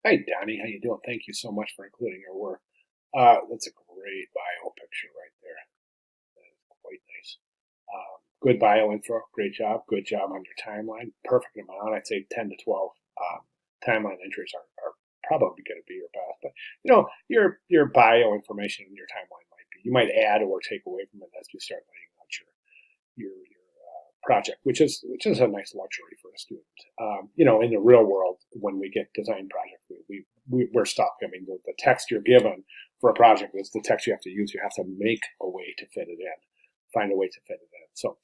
Hi, Donnie. How you doing? Thank you so much for including your work. That's a great bio picture right there. That is quite nice. Good bio intro. Great job. Good job on your timeline. Perfect amount. I'd say 10 to 12 timeline entries are probably going to be your best. But your bio information in your timeline might be. You might add or take away from it as you start laying out your project, which is a nice luxury for a student. In the real world, when we get design projects, we're stuck. I mean, the text you're given for a project is the text you have to use. You have to make a way to fit it in, find a way to fit it in. So,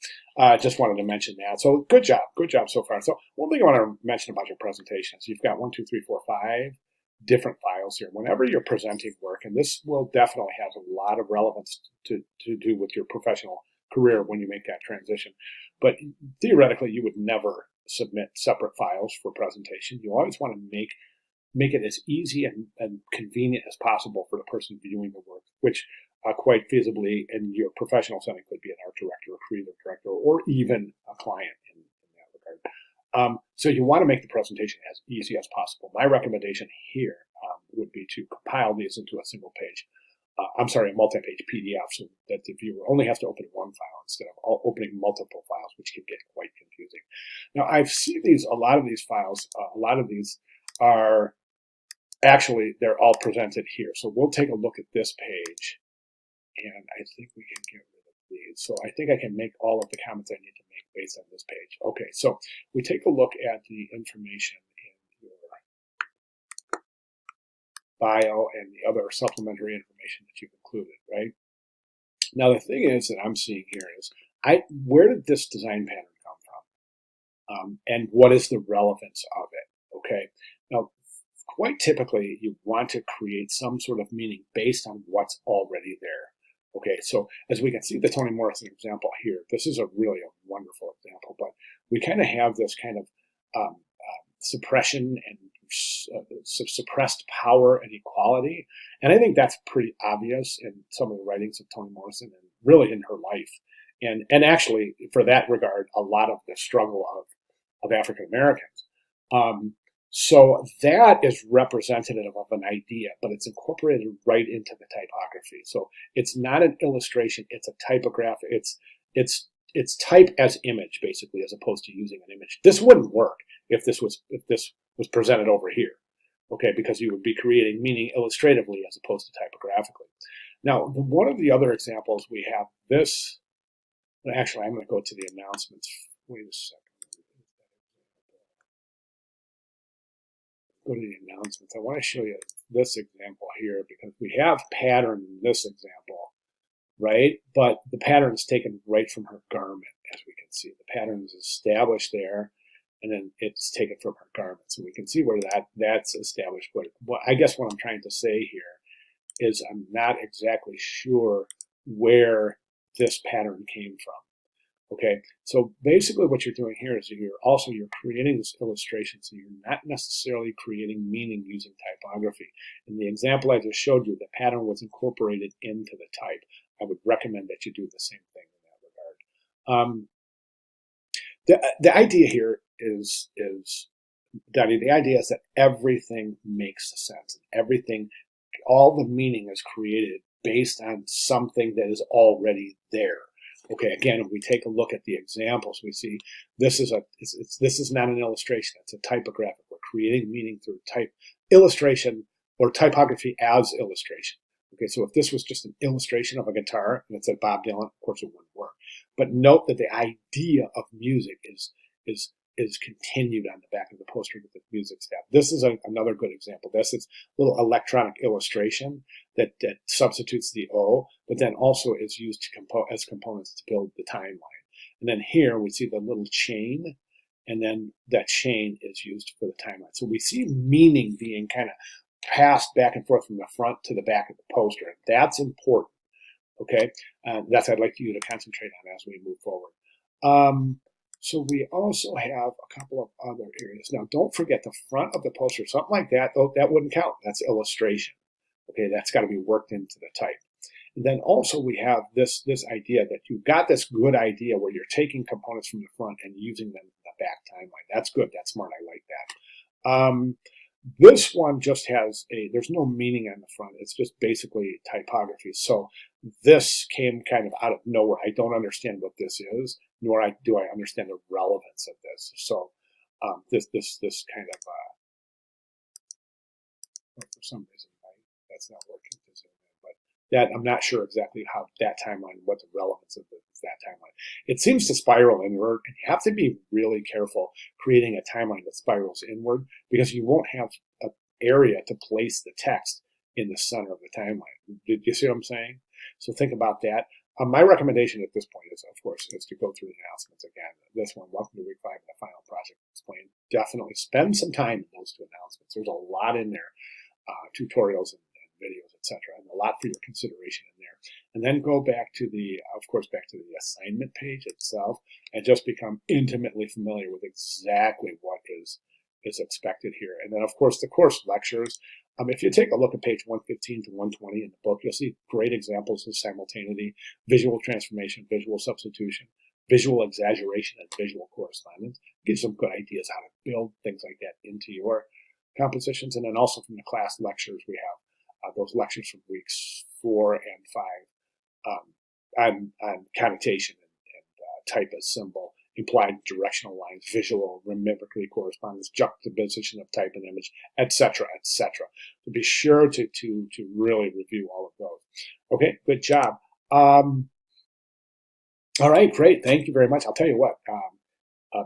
just wanted to mention that. So, good job so far. So, one thing I want to mention about your presentation is you've got 1, 2, 3, 4, 5 different files here. Whenever you're presenting work, and this will definitely have a lot of relevance to do with your professional career when you make that transition. But theoretically, you would never submit separate files for presentation. You always want to make it as easy and convenient as possible for the person viewing the work, which quite feasibly in your professional setting could be an art director, a creative director, or even a client in that regard. So you want to make the presentation as easy as possible. My recommendation here would be to compile these into a single page. A multi-page PDF, so that the viewer only has to open one file instead of opening multiple files, which can get quite confusing. Now, I've seen a lot of these files, a lot of these are actually, they're all presented here. So we'll take a look at this page, and I think we can get rid of these. So I think I can make all of the comments I need to make based on this page. Okay, so we take a look at the information in your bio and the other supplementary information that you've included, right? Now, the thing is that I'm seeing here is, where did this design pattern come from? And what is the relevance of it, okay? Now, quite typically, you want to create some sort of meaning based on what's already there. Okay, so as we can see the Toni Morrison example here, this is really a wonderful example, but we kind of have this kind of suppression and suppressed power and equality. And I think that's pretty obvious in some of the writings of Toni Morrison and really in her life. And actually, for that regard, a lot of the struggle of African Americans. So that is representative of an idea, but it's incorporated right into the typography. So it's not an illustration; it's a typograph. It's type as image, basically, as opposed to using an image. This wouldn't work if this was presented over here, okay? Because you would be creating meaning illustratively as opposed to typographically. Now, one of the other examples we have this. Actually, I'm going to go to the announcements. Wait a second. Go to the announcements. I want to show you this example here because we have pattern in this example, right? But the pattern is taken right from her garment, as we can see. The pattern is established there, and then it's taken from her garment. So we can see where that's established. But I guess what I'm trying to say here is I'm not exactly sure where this pattern came from. Okay, so basically what you're doing here is you're creating this illustration, so you're not necessarily creating meaning using typography. In the example I just showed you, the pattern was incorporated into the type. I would recommend that you do the same thing in that regard. The idea here is Donnie, the idea is that everything makes sense. All the meaning is created based on something that is already there. Okay, again, if we take a look at the examples, we see this is not an illustration, it's a typographic. We're creating meaning through illustration or typography as illustration. Okay, so if this was just an illustration of a guitar and it said Bob Dylan, of course it wouldn't work. But note that the idea of music is continued on the back of the poster with the music staff. This is another good example. This is a little electronic illustration that substitutes the O, but then also is used as components to build the timeline. And then here we see the little chain, and then that chain is used for the timeline. So we see meaning being kind of passed back and forth from the front to the back of the poster. That's important. Okay, that's what I'd like you to concentrate on as we move forward. So we also have a couple of other areas. Now, don't forget the front of the poster, something like that, that wouldn't count. That's illustration. Okay, that's got to be worked into the type. And then also we have this idea that you've got this good idea where you're taking components from the front and using them in the back timeline. That's good. That's smart. I like that. This one just has there's no meaning on the front. It's just basically typography. So this came kind of out of nowhere. I don't understand what this is, nor do I understand the relevance of this. So this kind of, for some reason, that's not working. But that I'm not sure exactly how that timeline, what the relevance of that timeline. It seems to spiral inward, and you have to be really careful creating a timeline that spirals inward because you won't have an area to place the text in the center of the timeline. Did you see what I'm saying? So think about that. My recommendation at this point is, of course, is to go through the announcements again. This one, welcome to week 5 of the final project explained. Definitely spend some time in those 2 announcements. There's a lot in there, tutorials and videos, etc., and a lot for your consideration in there. And then go back to back to the assignment page itself, and just become intimately familiar with exactly what is expected here. And then, of course, the course lectures. If you take a look at page 115 to 120 in the book, you'll see great examples of simultaneity, visual transformation, visual substitution, visual exaggeration, and visual correspondence. Gives some good ideas how to build things like that into your compositions. And then also from the class lectures, we have those lectures from weeks 4 and 5 on connotation and type as symbol, implied directional lines, visual, mimicry, correspondence, juxtaposition of type and image, etc., etc. So be sure to really review all of those. Okay, good job. All right, great. Thank you very much. I'll tell you what.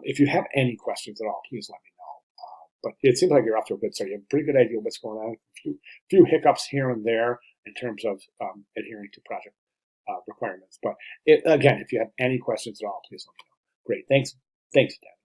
If you have any questions at all, please let me know. But it seems like you're off to a good start. You have a pretty good idea of what's going on. A few hiccups here and there in terms of adhering to project requirements. But again, if you have any questions at all, please let me know. Great. Thanks, Dan.